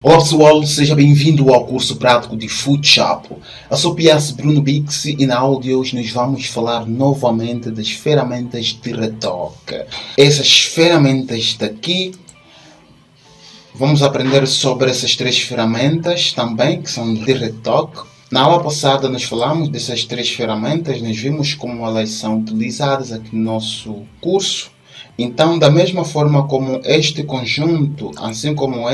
Olá pessoal, seja bem-vindo ao curso prático de Photoshop. Eu sou PS Bruno Bix e na aula de hoje nós vamos falar novamente das ferramentas de retoque. Essas ferramentas daqui, vamos aprender sobre essas três ferramentas também, que são de retoque. Na aula passada nós falamos dessas três ferramentas, nós vimos como elas são utilizadas aqui no nosso curso. Então, da mesma forma como este conjunto, assim como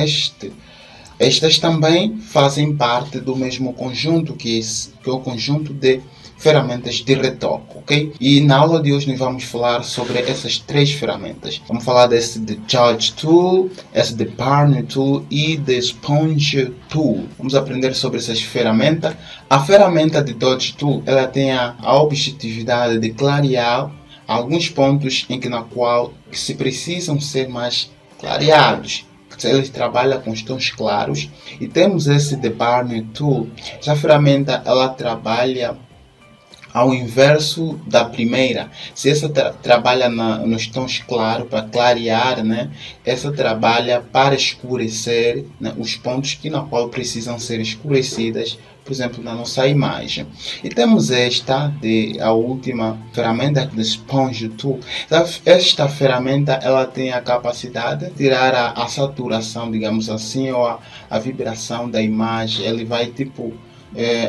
estas também fazem parte do mesmo conjunto, que é o conjunto de ferramentas de retoque, ok? E na aula de hoje nós vamos falar sobre essas três ferramentas. Vamos falar desse de Charge Tool, esse de Partner Tool e de Sponge Tool. Vamos aprender sobre essas ferramentas. A ferramenta de Dodge Tool, ela tem a objetividade de clarear alguns pontos na qual se precisam ser mais clareados. Ele trabalha com os tons claros. E temos esse de Partner Tool. Essa ferramenta ela trabalha ao inverso da primeira. Se essa trabalha nos tons claros para clarear, né? Essa trabalha para escurecer, né? Os pontos que na qual precisam ser escurecidas, por exemplo, na nossa imagem. E temos a última ferramenta de Sponge Tool. Esta ferramenta ela tem a capacidade de tirar a saturação, digamos assim, ou a vibração da imagem. Ele vai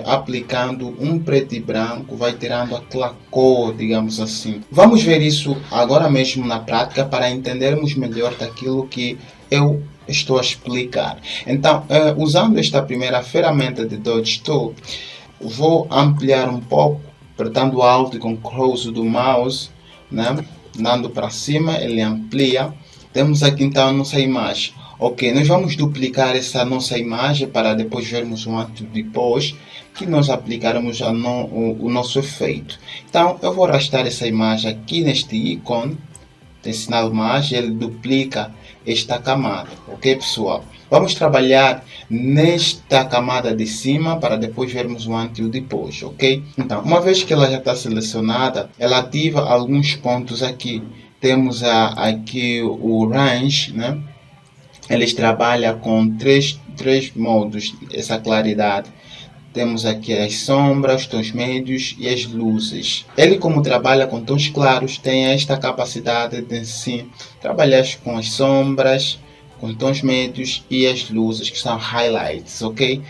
aplicando um preto e branco, vai tirando aquela cor, digamos assim. Vamos ver isso agora mesmo na prática para entendermos melhor daquilo que eu estou a explicar. Então, usando esta primeira ferramenta de Dodge Tool, vou ampliar um pouco, apertando Alt e com close do mouse, né? Dando para cima, ele amplia. Temos aqui então a nossa imagem. Ok, nós vamos duplicar essa nossa imagem para depois vermos um antes e depois que nós aplicarmos o nosso efeito. Então, eu vou arrastar essa imagem aqui neste ícone, tem sinal mais, ele duplica esta camada, ok pessoal? Vamos trabalhar nesta camada de cima para depois vermos o antes e o depois, ok? Então, uma vez que ela já está selecionada, ela ativa alguns pontos aqui. Temos aqui o range, né? Eles trabalham com três modos, essa claridade. Temos aqui as sombras, os tons médios e as luzes. Ele, como trabalha com tons claros, tem esta capacidade de sim trabalhar com as sombras, com tons médios e as luzes, que são highlights, ok?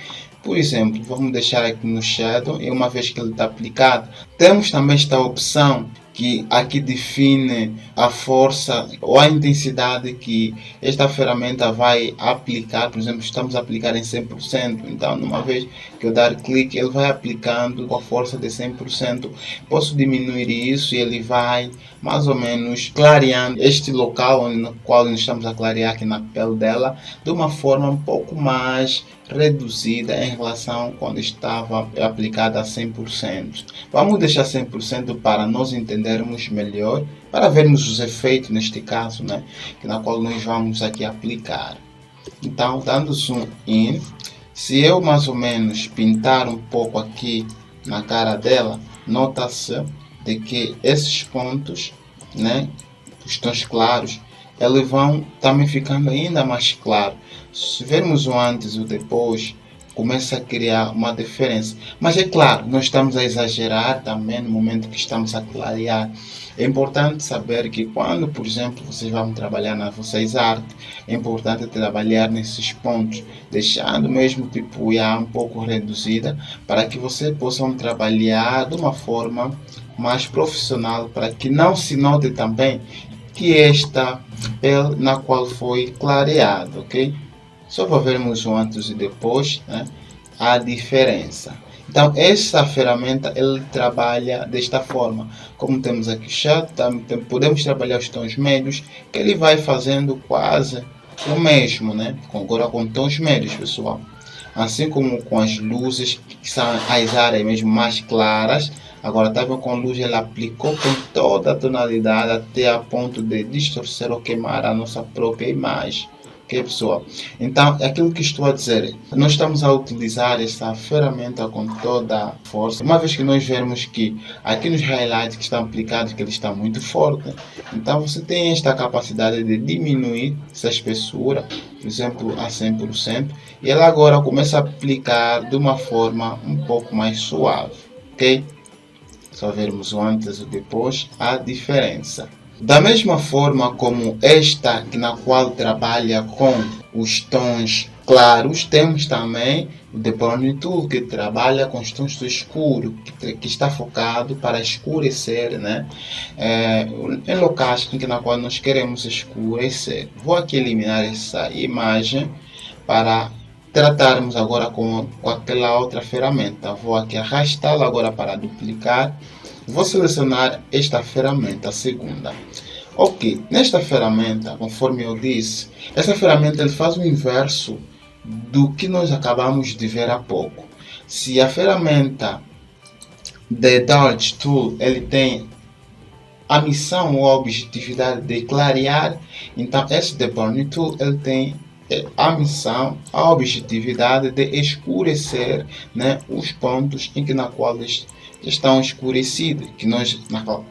Por exemplo, vamos deixar aqui no Shadow e uma vez que ele está aplicado, temos também esta opção que aqui define a força ou a intensidade que esta ferramenta vai aplicar. Por exemplo, estamos a aplicar em 100%, então numa vez que eu dar clique, ele vai aplicando com a força de 100%. Posso diminuir isso e ele vai mais ou menos clareando este local no qual nós estamos a clarear aqui na pele dela de uma forma um pouco mais reduzida em relação quando estava aplicada a 100%. Vamos deixar 100% para nós entendermos melhor, para vermos os efeitos neste caso, né, na qual nós vamos aqui aplicar. Então, dando zoom in, se eu mais ou menos pintar um pouco aqui na cara dela, nota-se de que esses pontos, né, os tons claros, eles vão também ficando ainda mais claros. Se vermos o antes e o depois, começa a criar uma diferença. Mas é claro, nós estamos a exagerar também no momento que estamos a clarear. É importante saber que quando, por exemplo, vocês vão trabalhar nas vossas artes, é importante trabalhar nesses pontos, deixando mesmo um pouco reduzida, para que vocês possam trabalhar de uma forma mais profissional, para que não se note também que esta pele na qual foi clareado, ok? Só para vermos o antes e depois, né, a diferença. Então, essa ferramenta ele trabalha desta forma. Como temos aqui chat, podemos trabalhar os tons médios, que ele vai fazendo quase o mesmo, né? Agora com tons médios, pessoal. Assim como com as luzes, que são as áreas mesmo mais claras. Agora, estava com luz, ele aplicou com toda a tonalidade até a ponto de distorcer ou queimar a nossa própria imagem. Ok, pessoal? Então, é aquilo que estou a dizer. Nós estamos a utilizar essa ferramenta com toda a força. Uma vez que nós vemos que aqui nos highlights que estão aplicados, que ele está muito forte, então você tem esta capacidade de diminuir essa espessura, por exemplo, a 100%, e ela agora começa a aplicar de uma forma um pouco mais suave, ok? Só vermos o antes e o depois, a diferença. Da mesma forma como esta, na qual trabalha com os tons claros, temos também o The Burning Tool, que trabalha com os tons do escuro, que está focado para escurecer, né? Em locais na qual nós queremos escurecer. Vou aqui eliminar essa imagem para tratarmos agora com aquela outra ferramenta. Vou aqui arrastá-la agora para duplicar. Vou selecionar esta ferramenta, a segunda. Ok, nesta ferramenta, conforme eu disse, essa ferramenta ele faz o inverso do que nós acabamos de ver há pouco. Se a ferramenta The Dodge Tool ele tem a missão ou a objetividade de clarear, então esse The Burning Tool ele tem a missão, a objetividade de escurecer, né, os pontos na qual estão escurecidos, que nós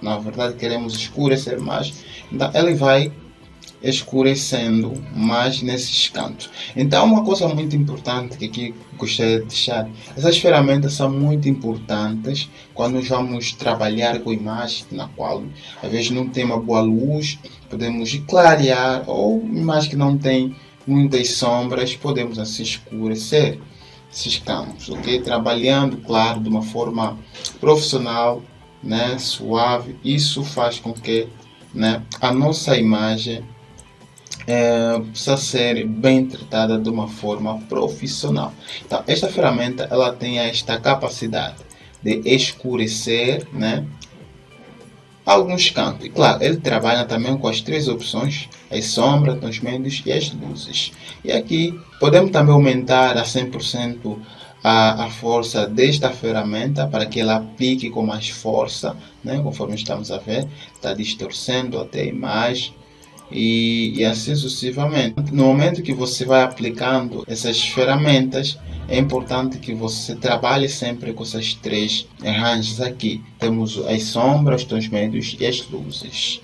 na verdade queremos escurecer mais, então ele vai escurecendo mais nesses cantos. Então uma coisa muito importante que aqui gostaria de deixar, essas ferramentas são muito importantes quando nós vamos trabalhar com imagem na qual às vezes não tem uma boa luz, podemos clarear, ou imagem que não tem muitas sombras, podemos assim escurecer esses campos, ok? Trabalhando, claro, de uma forma profissional, né, suave. Isso faz com que, né, a nossa imagem precisa ser bem tratada de uma forma profissional. Então, esta ferramenta ela tem esta capacidade de escurecer, né, alguns cantos. E claro, ele trabalha também com as três opções: as sombras, os médios e as luzes. E aqui podemos também aumentar a 100% a força desta ferramenta para que ela aplique com mais força, né? Conforme estamos a ver, está distorcendo até a imagem. E assim sucessivamente. No momento que você vai aplicando essas ferramentas, é importante que você trabalhe sempre com essas três ranges aqui. Temos as sombras, os tons médios e as luzes.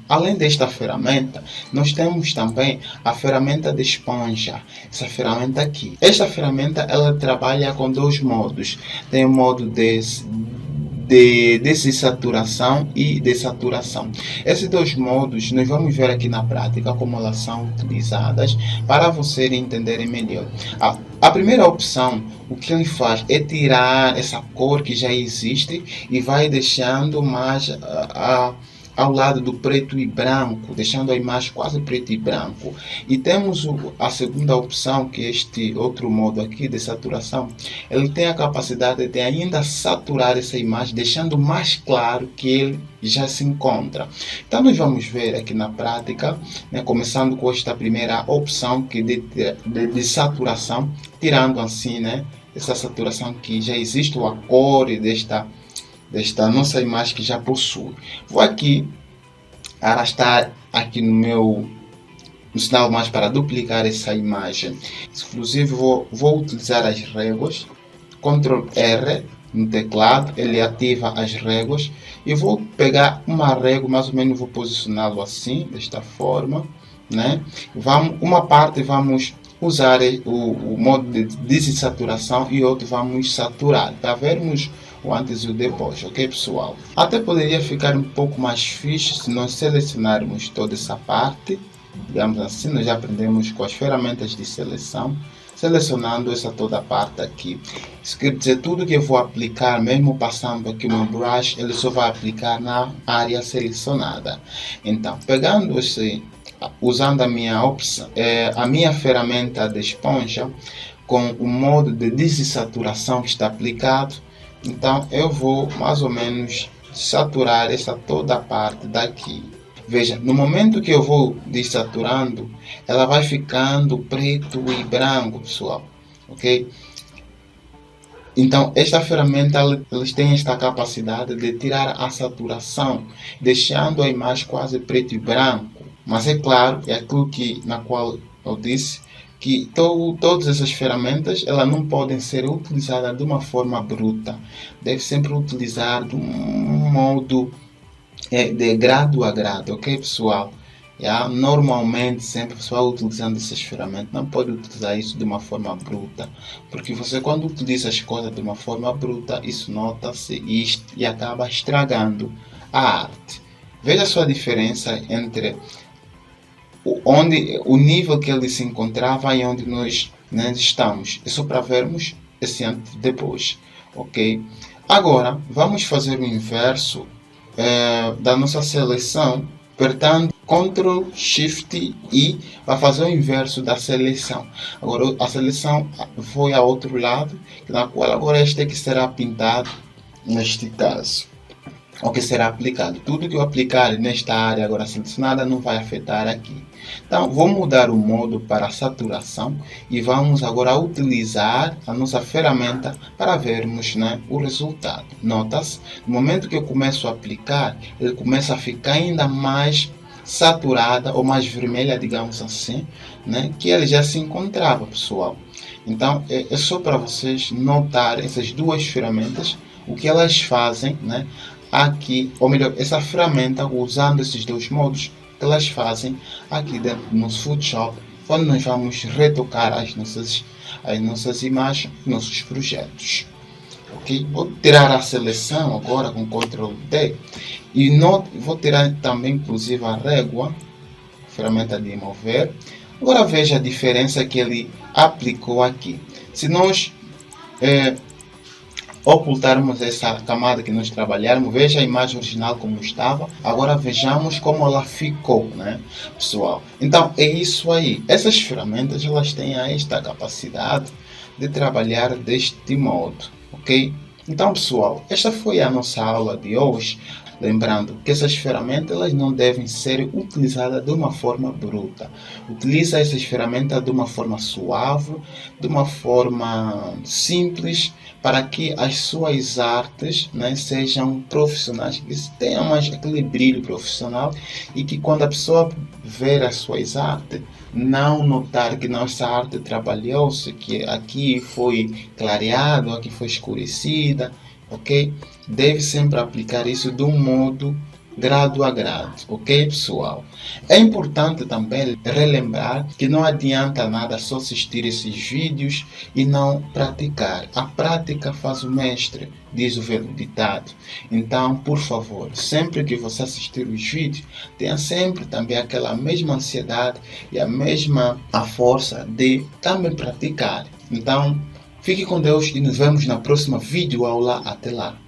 Além desta ferramenta, nós temos também a ferramenta de esponja, essa ferramenta aqui. Esta ferramenta ela trabalha com dois modos. Tem o modo de desaturação e desaturação. Esses dois modos nós vamos ver aqui na prática como elas são utilizadas para vocês entenderem melhor. A primeira opção, o que ele faz é tirar essa cor que já existe e vai deixando mais ao lado do preto e branco, deixando a imagem quase preto e branco. E temos a segunda opção, que é este outro modo aqui de saturação. Ele tem a capacidade de ainda saturar essa imagem, deixando mais claro que ele já se encontra. Então nós vamos ver aqui na prática, né, começando com esta primeira opção que de saturação, tirando assim, né, essa saturação que já existe, a cor desta nossa imagem que já possui. Vou aqui arrastar aqui no sinal mais para duplicar essa imagem. Inclusive vou utilizar as réguas, Ctrl R no teclado, ele ativa as réguas e vou pegar uma régua, mais ou menos vou posicioná-lo assim, desta forma, né? Uma parte vamos usar o modo de desaturação e outro vamos saturar, para vermos o antes e o depois, ok pessoal? Até poderia ficar um pouco mais fixe se nós selecionarmos toda essa parte, digamos assim. Nós já aprendemos com as ferramentas de seleção, selecionando essa toda parte aqui. Isso quer dizer, tudo que eu vou aplicar, mesmo passando aqui no brush, ele só vai aplicar na área selecionada. Então, pegando usando a minha opção, a minha ferramenta de esponja, com o modo de desaturação que está aplicado, então eu vou mais ou menos saturar essa toda a parte daqui. Veja, no momento que eu vou desaturando, ela vai ficando preto e branco, pessoal, ok? Então, esta ferramenta eles têm esta capacidade de tirar a saturação, deixando a imagem quase preto e branco. Mas é claro, é aquilo na qual eu disse que todas essas ferramentas elas não podem ser utilizadas de uma forma bruta. Deve sempre utilizar de um modo de grado a grado, ok, pessoal? Yeah? Normalmente, sempre o pessoal utilizando essas ferramentas não pode utilizar isso de uma forma bruta, porque você quando utiliza as coisas de uma forma bruta, isso nota-se e acaba estragando a arte. Veja só a diferença entre o nível que ele se encontrava e onde nós, né, estamos. É só para vermos esse antes e depois, ok? Agora, vamos fazer o inverso da nossa seleção, apertando Ctrl Shift I para fazer o inverso da seleção. Agora a seleção foi a outro lado, na qual agora este que será pintado neste caso, o que será aplicado. Tudo que eu aplicar nesta área agora selecionada não vai afetar aqui. Então vou mudar o modo para saturação e vamos agora utilizar a nossa ferramenta para vermos, né, o resultado. Nota-se, no momento que eu começo a aplicar, ele começa a ficar ainda mais saturada ou mais vermelha, digamos assim, né, que ele já se encontrava, pessoal. Então é só para vocês notarem essas duas ferramentas, o que elas fazem, né, aqui, ou melhor, essa ferramenta usando esses dois modos que elas fazem aqui dentro do nosso Photoshop, quando nós vamos retocar as nossas imagens, nossos projetos. Ok? Vou tirar a seleção agora com Ctrl D e vou tirar também inclusive a régua, ferramenta de mover. Agora veja a diferença que ele aplicou aqui. Se nós ocultarmos essa camada que nós trabalharmos, veja a imagem original como estava, agora vejamos como ela ficou, né, pessoal? Então é isso aí, essas ferramentas elas têm esta capacidade de trabalhar deste modo, ok? Então pessoal, esta foi a nossa aula de hoje. Lembrando que essas ferramentas elas não devem ser utilizadas de uma forma bruta. Utiliza essas ferramentas de uma forma suave, de uma forma simples, para que as suas artes, né, sejam profissionais, que tenham mais aquele brilho profissional e que quando a pessoa ver as suas artes, não notar que nossa arte trabalhou-se, que aqui foi clareado, aqui foi escurecida, ok? Deve sempre aplicar isso de um modo grado a grado, ok, pessoal? É importante também relembrar que não adianta nada só assistir esses vídeos e não praticar. A prática faz o mestre, diz o velho ditado. Então, por favor, sempre que você assistir os vídeos, tenha sempre também aquela mesma ansiedade e a força de também praticar. Então, fique com Deus e nos vemos na próxima videoaula. Até lá!